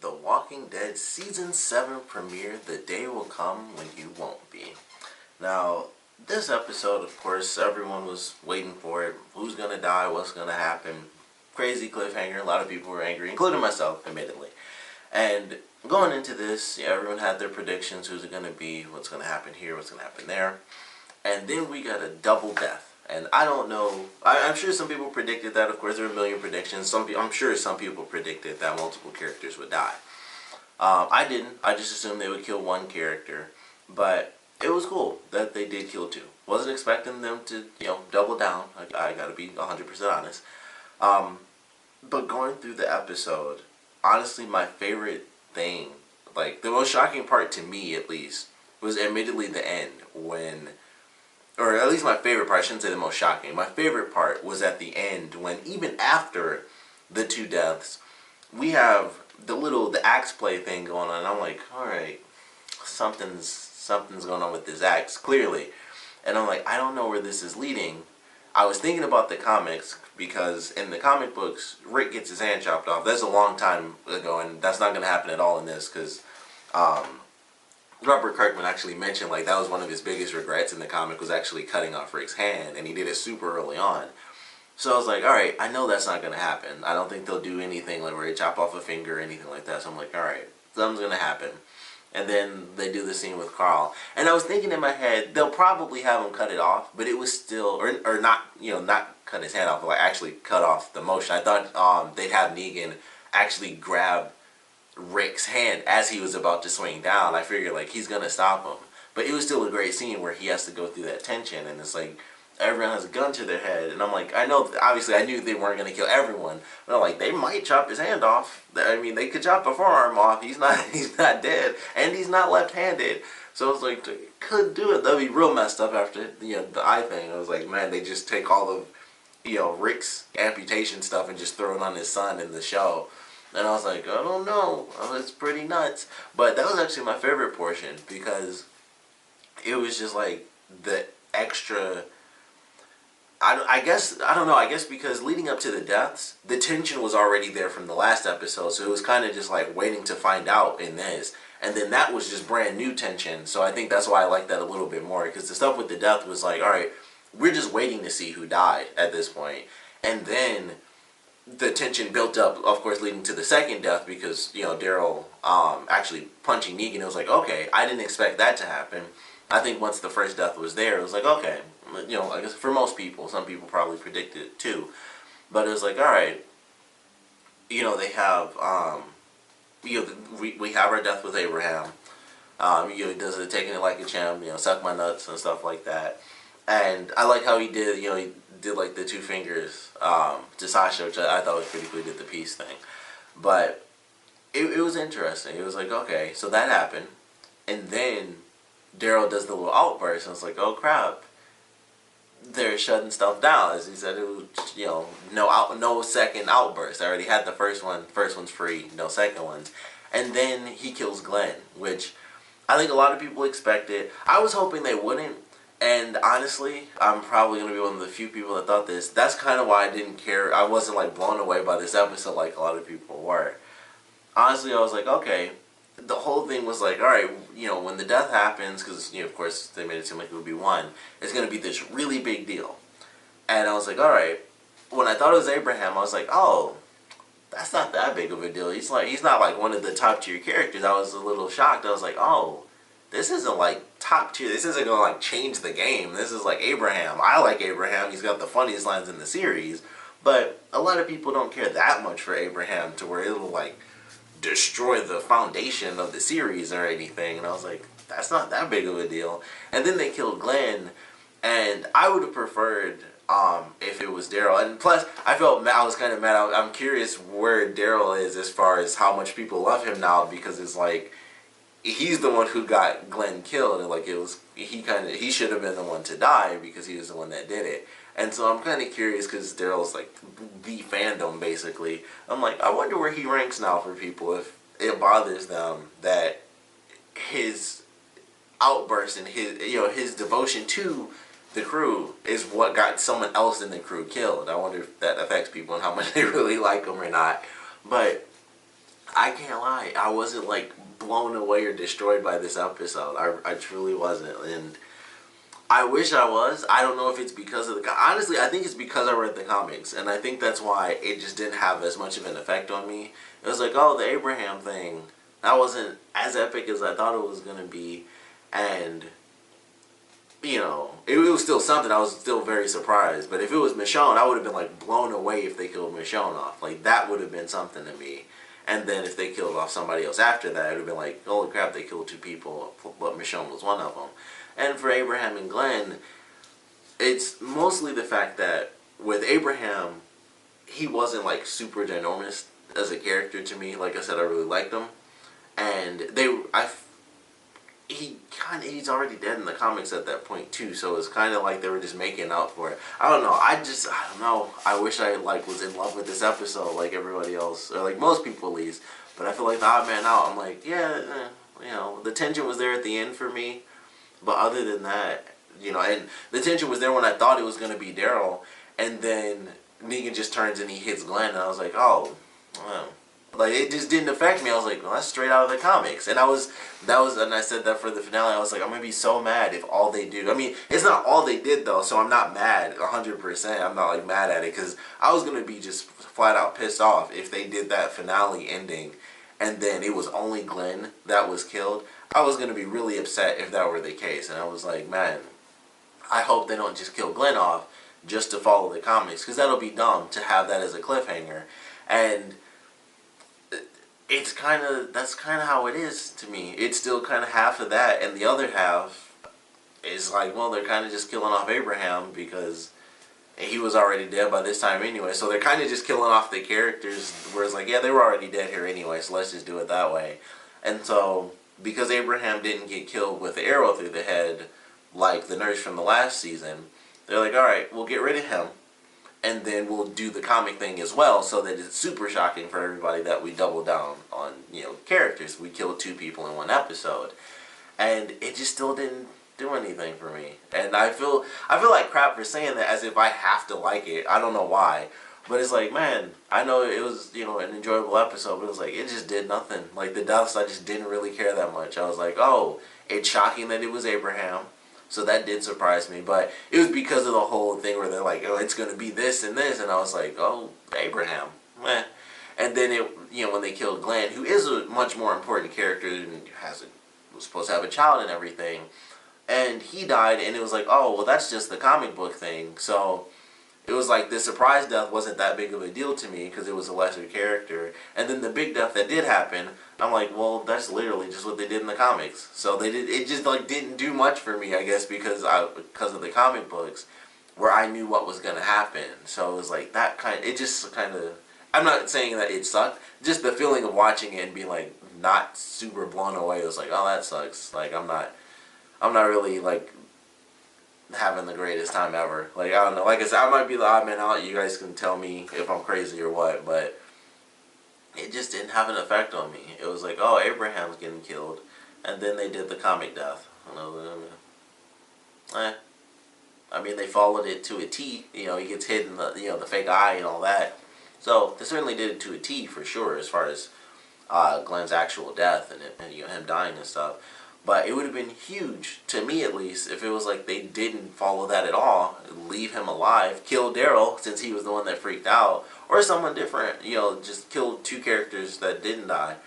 The Walking Dead Season 7 premiere, The Day Will Come When You Won't Be. Now, this episode, of course, everyone was waiting for it. Who's gonna die? What's gonna happen? Crazy cliffhanger. A lot of people were angry, including myself, admittedly. And going into this, everyone had their predictions. Who's it gonna be? What's gonna happen here? What's gonna happen there? And then we got a double death. And I don't know. I'm sure some people predicted that. Of course, there are a million predictions. I'm sure some people predicted that multiple characters would die. I didn't. I just assumed they would kill one character. But it was cool that they did kill two. Wasn't expecting them to, double down. I gotta be 100% honest. But going through the episode, honestly, my favorite thing, like the most shocking part to me at least, was admittedly the end when, or at least my favorite part, I shouldn't say the most shocking. My favorite part was at the end when even after the two deaths, we have the axe play thing going on. And I'm like, alright, something's going on with this axe, clearly. And I'm like, I don't know where this is leading. I was thinking about the comics because in the comic books, Rick gets his hand chopped off. That's a long time ago, and that's not going to happen at all in this because Robert Kirkman actually mentioned like that was one of his biggest regrets in the comic was actually cutting off Rick's hand, and he did it super early on. So I was like, alright, I know that's not going to happen. I don't think they'll do anything like where they chop off a finger or anything like that. So I'm like, alright, something's going to happen. And then they do the scene with Carl. And I was thinking in my head, they'll probably have him cut it off, but it was still, or not, not cut his hand off, but like actually cut off the motion. I thought they'd have Negan actually grab Rick's hand as he was about to swing down. I figured like he's gonna stop him, but it was still a great scene where he has to go through that tension, and it's like everyone has a gun to their head, and I'm like, I know, obviously I knew they weren't gonna kill everyone, but I'm like, they might chop his hand off. I mean, they could chop a forearm off. He's not dead, and he's not left-handed. So I was like, they could do it. That'd be real messed up after the eye thing. I was like, man, they just take all of Rick's amputation stuff and just throw it on his son in the show. And I was like, I don't know. It's pretty nuts. But that was actually my favorite portion because it was just like the extra. I guess because leading up to the deaths, the tension was already there from the last episode. So it was kind of just like waiting to find out in this. And then that was just brand new tension. So I think that's why I like that a little bit more. Because the stuff with the death was like, alright, we're just waiting to see who died at this point. And then the tension built up, of course, leading to the second death because, Daryl actually punching Negan. It was like, okay, I didn't expect that to happen. I think once the first death was there, it was like, okay, I guess for most people, some people probably predicted it too. But it was like, alright, they have, we have our death with Abraham. He does it taking it like a champ, suck my nuts and stuff like that. And I like how he did, he did like the two fingers to Sasha, which I thought was pretty cool. He did the peace thing. But it was interesting. It was like, okay, so that happened. And then Daryl does the little outburst, and it's like, oh crap. They're shutting stuff down. As he said, it was, no second outburst. I already had the first one. First one's free, no second ones. And then he kills Glenn, which I think a lot of people expected. I was hoping they wouldn't. And honestly, I'm probably going to be one of the few people that thought this. That's kind of why I didn't care. I wasn't like blown away by this episode like a lot of people were. Honestly, I was like, okay. The whole thing was like, alright, when the death happens, because, of course, they made it seem like it would be one, it's going to be this really big deal. And I was like, alright. When I thought it was Abraham, I was like, oh, that's not that big of a deal. He's not like one of the top tier characters. I was a little shocked. I was like, oh, this isn't like top tier. This isn't going to like change the game. This is like Abraham. I like Abraham. He's got the funniest lines in the series. But a lot of people don't care that much for Abraham to where it'll like destroy the foundation of the series or anything. And I was like, that's not that big of a deal. And then they killed Glenn, and I would have preferred if it was Daryl. And plus, I was kind of mad. I'm curious where Daryl is as far as how much people love him now, because it's like he's the one who got Glenn killed, and like he should have been the one to die because he was the one that did it. And so I'm kind of curious because Daryl's like the fandom basically. I'm like, I wonder where he ranks now for people, if it bothers them that his outburst and his devotion to the crew is what got someone else in the crew killed. I wonder if that affects people and how much they really like him or not. But I can't lie, I wasn't like blown away or destroyed by this episode. I truly wasn't, and I wish I was. I don't know if it's because of the... Honestly, I think it's because I read the comics, and I think that's why it just didn't have as much of an effect on me. It was like, oh, the Abraham thing, that wasn't as epic as I thought it was going to be, and, you know, it was still something. I was still very surprised, but if it was Michonne, I would have been, like, blown away if they killed Michonne off. Like, that would have been something to me. And then if they killed off somebody else after that, it would have been like, holy crap, they killed 2 people, but Michonne was one of them. And for Abraham and Glenn, it's mostly the fact that with Abraham, he wasn't like super ginormous as a character to me. Like I said, I really liked him, and he's already dead in the comics at that point too. So it's kind of like they were just making out for it. I don't know. I don't know. I wish I like was in love with this episode like everybody else, or like most people at least. But I feel like the odd man out. I'm like, yeah, you know, the tension was there at the end for me. But other than that, you know, and the tension was there when I thought it was going to be Daryl, and then Negan just turns and he hits Glenn, and I was like, oh, well. Like, it just didn't affect me. I was like, well, that's straight out of the comics. And and I said that for the finale, I was like, I'm going to be so mad if all they do. I mean, it's not all they did, though, so I'm not mad 100%. I'm not, like, mad at it, because I was going to be just flat out pissed off if they did that finale ending, and then it was only Glenn that was killed. I was going to be really upset if that were the case. And I was like, man, I hope they don't just kill Glenn off just to follow the comics, because that'll be dumb to have that as a cliffhanger. And that's kind of how it is to me. It's still kind of half of that, and the other half is like, well, they're kind of just killing off Abraham because he was already dead by this time anyway. So they're kind of just killing off the characters, whereas like, yeah, they were already dead here anyway, so let's just do it that way. And so, because Abraham didn't get killed with the arrow through the head like the nurse from the last season, they're like, alright, we'll get rid of him, and then we'll do the comic thing as well, so that it's super shocking for everybody that we double down on, you know, characters. We killed 2 people in one episode, and it just still didn't do anything for me. And I feel like crap for saying that, as if I have to like it. I don't know why, but it's like, man, I know it was, you know, an enjoyable episode, but it was like, it just did nothing. Like, the deaths, I just didn't really care that much. I was like, oh, it's shocking that it was Abraham. So that did surprise me, but it was because of the whole thing where they're like, oh, it's going to be this and this, and I was like, oh, Abraham, meh. And then it, you know, when they killed Glenn, who is a much more important character and was supposed to have a child and everything, and he died, and it was like, oh, well, that's just the comic book thing. So it was like the surprise death wasn't that big of a deal to me because it was a lesser character. And then the big death that did happen, I'm like, well, that's literally just what they did in the comics. So it just like didn't do much for me, I guess, because of the comic books, where I knew what was gonna happen. So it was like that it just kind of, I'm not saying that it sucked, just the feeling of watching it and being like not super blown away. It was like, oh, that sucks. Like, I'm not really like having the greatest time ever. Like, I don't know. Like I said, I might be the odd man out. You guys can tell me if I'm crazy or what, but it just didn't have an effect on me. It was like, oh, Abraham's getting killed, and then they did the comic death. I mean, they followed it to a T. You know, he gets hit in the, you know, the fake eye and all that. So they certainly did it to a T for sure, as far as Glenn's actual death and you know, him dying and stuff. But it would have been huge, to me at least, if it was like they didn't follow that at all, leave him alive, kill Daryl, since he was the one that freaked out, or someone different, you know, just kill 2 characters that didn't die.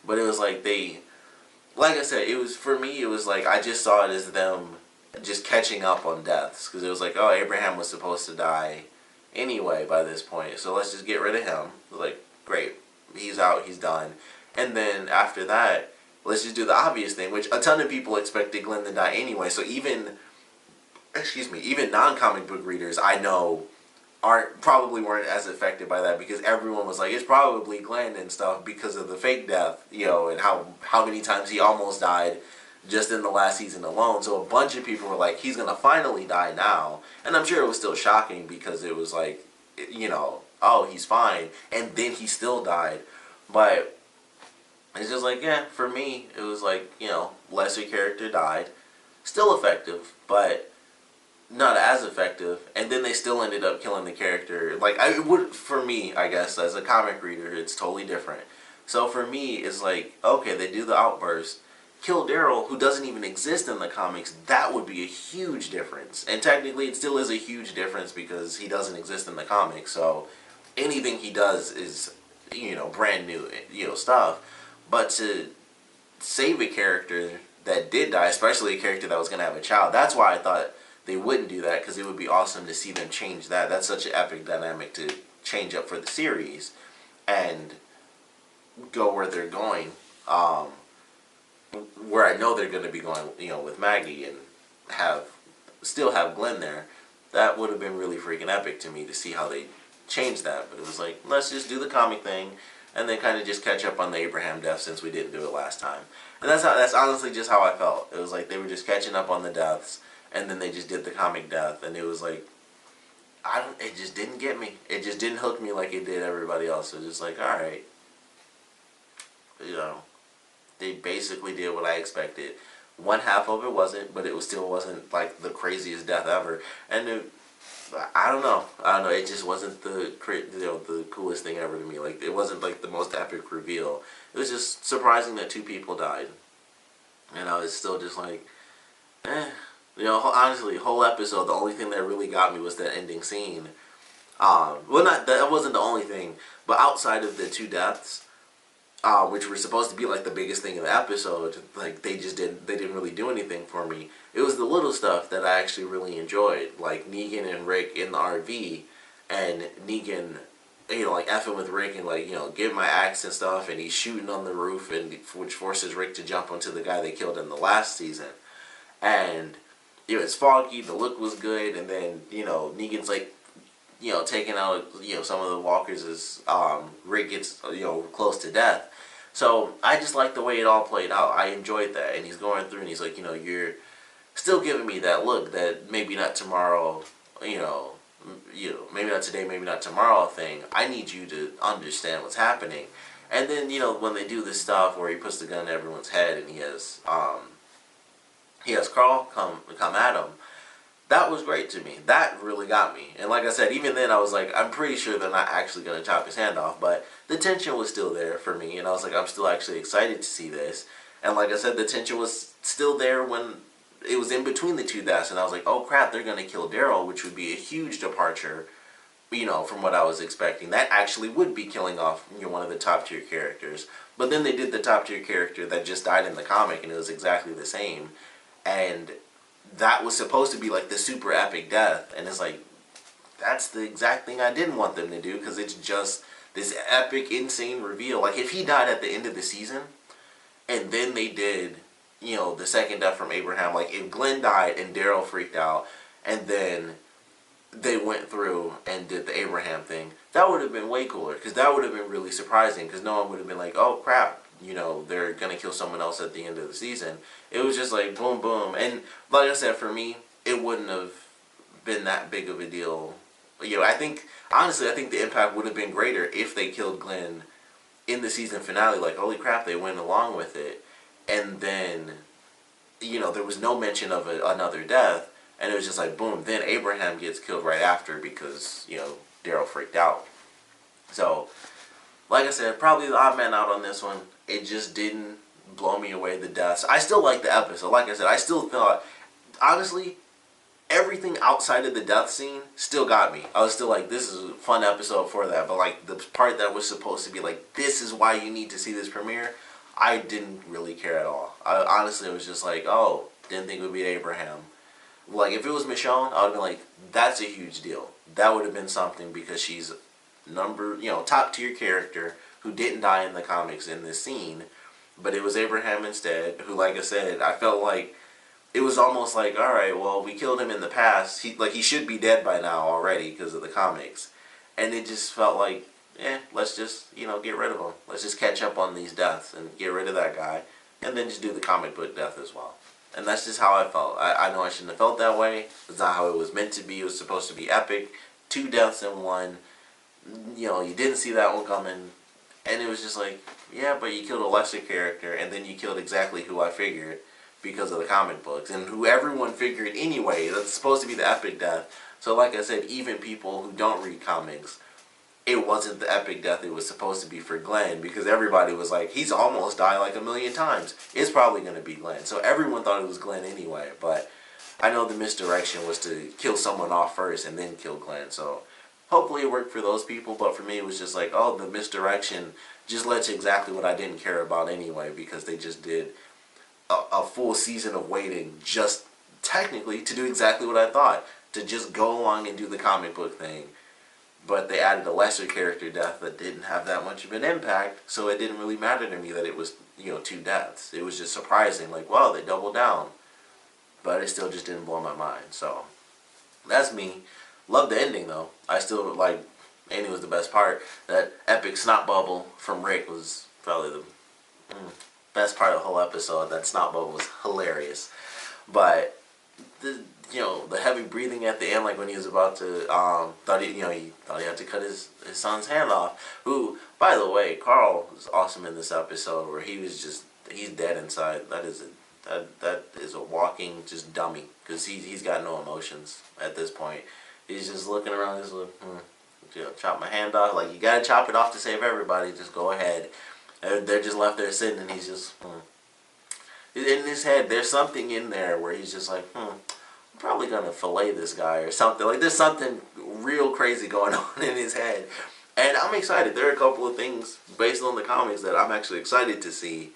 But it was like like I said, it was, for me, it was like, I just saw it as them just catching up on deaths, because it was like, oh, Abraham was supposed to die anyway by this point, so let's just get rid of him. It was like, great, he's out, he's done. And then after that, let's just do the obvious thing, which a ton of people expected Glenn to die anyway. So even non-comic book readers I know probably weren't as affected by that, because everyone was like, it's probably Glenn and stuff because of the fake death, you know, and how many times he almost died just in the last season alone. So a bunch of people were like, he's gonna finally die now. And I'm sure it was still shocking, because it was like, you know, oh, he's fine, and then he still died. But it's just like, yeah, for me, it was like, you know, lesser character died. Still effective, but not as effective. And then they still ended up killing the character. Like, for me, I guess, as a comic reader, it's totally different. So for me, it's like, okay, they do the outburst, kill Daryl, who doesn't even exist in the comics. That would be a huge difference. And technically, it still is a huge difference because he doesn't exist in the comics. So anything he does is, brand new, stuff. But to save a character that did die, especially a character that was going to have a child, that's why I thought they wouldn't do that, because it would be awesome to see them change that. That's such an epic dynamic to change up for the series and go where they're going, where I know they're going to be going, with Maggie, and still have Glenn there. That would have been really freaking epic to me to see how they changed that. But it was like, let's just do the comic thing and then kind of just catch up on the Abraham death since we didn't do it last time. And that's honestly just how I felt. It was like they were just catching up on the deaths, and then they just did the comic death, and it was like, it just didn't get me. It just didn't hook me like it did everybody else. It was just like, alright. They basically did what I expected. One half of it wasn't, but it still wasn't like the craziest death ever. And I don't know. It just wasn't the coolest thing ever to me. Like, it wasn't like the most epic reveal. It was just surprising that 2 people died. And I was still just like, honestly, whole episode, the only thing that really got me was that ending scene. That wasn't the only thing, but outside of the 2 deaths, which were supposed to be like the biggest thing in the episode, like they didn't really do anything for me. It was the little stuff that I actually really enjoyed, like Negan and Rick in the RV, and Negan, like effing with Rick and like, give my axe and stuff, and he's shooting on the roof, and which forces Rick to jump onto the guy they killed in the last season. And it's foggy, the look was good, and then, Negan's like, taking out, some of the walkers as Rick gets, close to death. So I just like the way it all played out. I enjoyed that. And he's going through and he's like, you're still giving me that look that maybe not tomorrow, maybe not today, maybe not tomorrow thing. I need you to understand what's happening. And then, when they do this stuff where he puts the gun to everyone's head and he has Carl come at him, that was great to me. That really got me. And like I said, even then I was like, I'm pretty sure they're not actually going to chop his hand off. But the tension was still there for me. And I was like, I'm still actually excited to see this. And like I said, the tension was still there when it was in between the 2 deaths. And I was like, oh crap, they're going to kill Daryl, which would be a huge departure, from what I was expecting. That actually would be killing off one of the top tier characters. But then they did the top tier character that just died in the comic, and it was exactly the same. And that was supposed to be like the super epic death, and it's like, that's the exact thing I didn't want them to do, because it's just this epic, insane reveal. Like, if he died at the end of the season, and then they did, the second death from Abraham, like if Glenn died and Daryl freaked out, and then they went through and did the Abraham thing, that would have been way cooler, because that would have been really surprising, because no one would have been like, oh crap, they're going to kill someone else at the end of the season. It was just like, boom, boom. And like I said, for me, it wouldn't have been that big of a deal. Honestly, I think the impact would have been greater if they killed Glenn in the season finale. Like, holy crap, they went along with it. And then, there was no mention of another death. And it was just like, boom, then Abraham gets killed right after because, Daryl freaked out. So, like I said, probably the odd man out on this one. It just didn't blow me away, the deaths. I still like the episode. Like I said, I still thought, honestly, everything outside of the death scene still got me. I was still like, this is a fun episode for that. But like the part that was supposed to be like, this is why you need to see this premiere, I didn't really care at all. Honestly, it was just like, oh, didn't think it would be Abraham. Like, if it was Michonne, I would have been like, that's a huge deal. That would have been something, because she's top tier character who didn't die in the comics in this scene. But it was Abraham instead, who, like I said, I felt like it was almost like, alright, well, we killed him in the past. He should be dead by now already because of the comics. And it just felt like, let's just, get rid of him. Let's just catch up on these deaths and get rid of that guy. And then just do the comic book death as well. And that's just how I felt. I know I shouldn't have felt that way. It's not how it was meant to be. It was supposed to be epic. 2 deaths in one. You didn't see that one coming. And it was just like, yeah, but you killed a lesser character, and then you killed exactly who I figured because of the comic books. And who everyone figured anyway. That's supposed to be the epic death. So like I said, even people who don't read comics it wasn't the epic death it was supposed to be for Glenn, because everybody was like, he's almost died like a million times. It's probably going to be Glenn. So everyone thought it was Glenn anyway, but I know the misdirection was to kill someone off first and then kill Glenn. So hopefully it worked for those people, but for me it was just like, oh, the misdirection just led to exactly what I didn't care about anyway, because they just did a full season of waiting just technically to do exactly what I thought, to just go along and do the comic book thing. But they added a lesser character death that didn't have that much of an impact, so it didn't really matter to me that it was, you know, 2 deaths. It was just surprising, like, wow, they doubled down. But it still just didn't blow my mind. So that's me. Love the ending though. I still like, ending was the best part. That epic snot bubble from Rick was probably the best part of the whole episode. That snot bubble was hilarious. But the, you know, the heavy breathing at the end, like when he was about to he thought he had to cut his son's hand off. Who, by the way, Carl was awesome in this episode where he was just, he's dead inside. That is a walking just dummy, because he's got no emotions at this point. He's just looking around, just like, chop my hand off. Like, you gotta chop it off to save everybody. Just go ahead. And they're just left there sitting, and he's just, in his head, there's something in there where he's just like, I'm probably gonna fillet this guy or something. Like, there's something real crazy going on in his head. And I'm excited. There are a couple of things based on the comics that I'm actually excited to see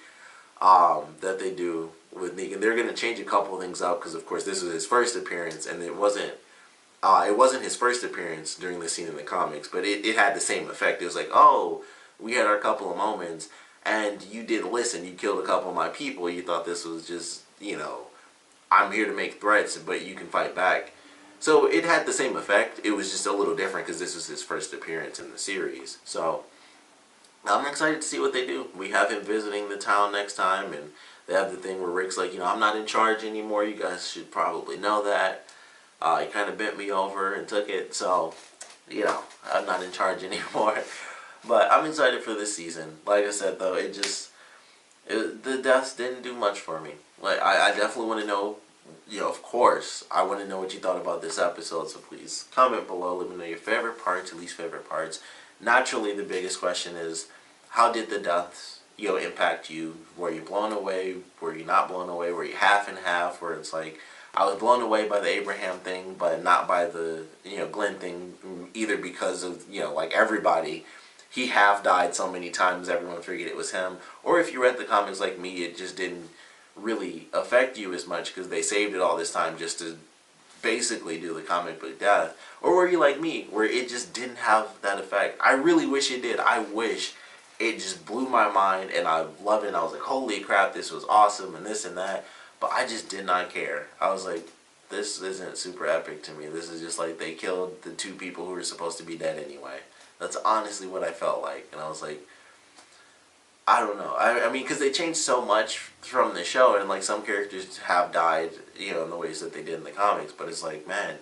that they do with Negan. They're gonna change a couple of things up, because of course this was his first appearance, and it wasn't his first appearance during the scene in the comics, but it had the same effect. It was like, oh, we had our couple of moments, and you did listen. You killed a couple of my people. You thought this was just, you know, I'm here to make threats, but you can fight back. So it had the same effect. It was just a little different because this was his first appearance in the series. So I'm excited to see what they do. We have him visiting the town next time, and they have the thing where Rick's like, you know, I'm not in charge anymore. You guys should probably know that. He kind of bent me over and took it, so, you know, I'm not in charge anymore. But I'm excited for this season. Like I said, though, the deaths didn't do much for me. Like, I definitely want to know, you know, of course, I want to know what you thought about this episode, so please comment below. Let me know your favorite parts, your least favorite parts. Naturally, the biggest question is, how did the deaths, you know, impact you? Were you blown away? Were you not blown away? Were you half and half, where it's like, I was blown away by the Abraham thing, but not by the, you know, Glenn thing, either because of, you know, like everybody, he half died so many times everyone figured it was him. Or if you read the comics like me, it just didn't really affect you as much because they saved it all this time just to basically do the comic book death. Or were you like me, where it just didn't have that effect? I really wish it did. I wish it just blew my mind and I loved it and I was like, holy crap, this was awesome and this and that. But I just did not care. I was like, this isn't super epic to me. This is just like they killed the 2 people who were supposed to be dead anyway. That's honestly what I felt like. And I was like, I don't know. I mean, because they changed so much from the show, and like some characters have died, you know, in the ways that they did in the comics. But it's like, man,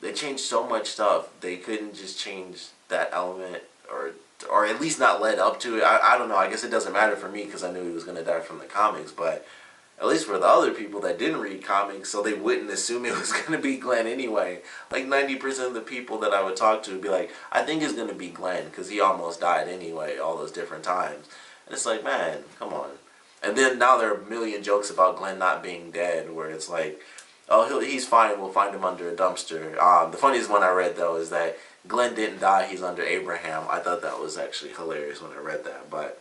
they changed so much stuff. They couldn't just change that element, or at least not led up to it. I don't know. I guess it doesn't matter for me because I knew he was going to die from the comics, but at least for the other people that didn't read comics, so they wouldn't assume it was going to be Glenn anyway. Like 90% of the people that I would talk to would be like, I think it's going to be Glenn because he almost died anyway all those different times. And it's like, man, come on. And then now there are a million jokes about Glenn not being dead, where it's like, oh, he's fine, we'll find him under a dumpster. The funniest one I read, though, is that Glenn didn't die, he's under Abraham. I thought that was actually hilarious when I read that, but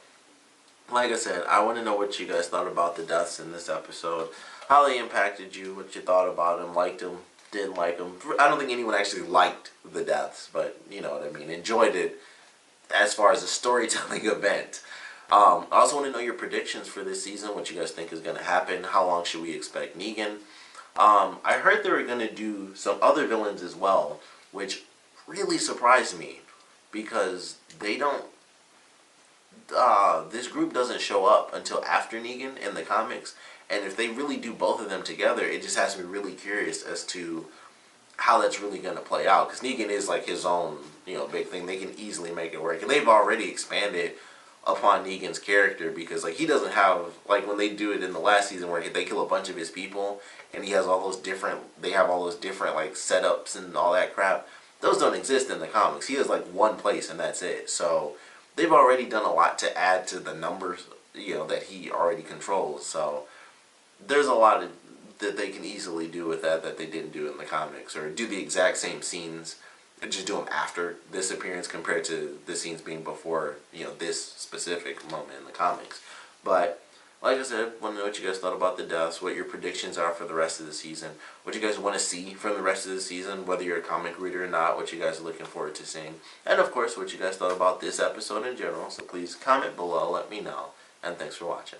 like I said, I want to know what you guys thought about the deaths in this episode. How they impacted you, what you thought about them, liked them, didn't like them. I don't think anyone actually liked the deaths, but you know what I mean. Enjoyed it as far as a storytelling event. I also want to know your predictions for this season, what you guys think is going to happen. How long should we expect Negan? I heard they were going to do some other villains as well, which really surprised me because they don't... this group doesn't show up until after Negan in the comics, and if they really do both of them together, it just has me really curious as to how that's really going to play out, because Negan is like his own, you know, big thing. They can easily make it work, and they've already expanded upon Negan's character, because like he doesn't have, like when they do it in the last season where they kill a bunch of his people and he has all those different, they have all those different like setups and all that crap. those don't exist in the comics. He has like one place and that's it. So they've already done a lot to add to the numbers, that he already controls. So there's a lot that they can easily do with that they didn't do in the comics, or do the exact same scenes, just do them after this appearance compared to the scenes being before, this specific moment in the comics. But like I said, want to know what you guys thought about the deaths, what your predictions are for the rest of the season, what you guys want to see from the rest of the season, whether you're a comic reader or not, what you guys are looking forward to seeing, and of course what you guys thought about this episode in general. So please comment below, let me know, and thanks for watching.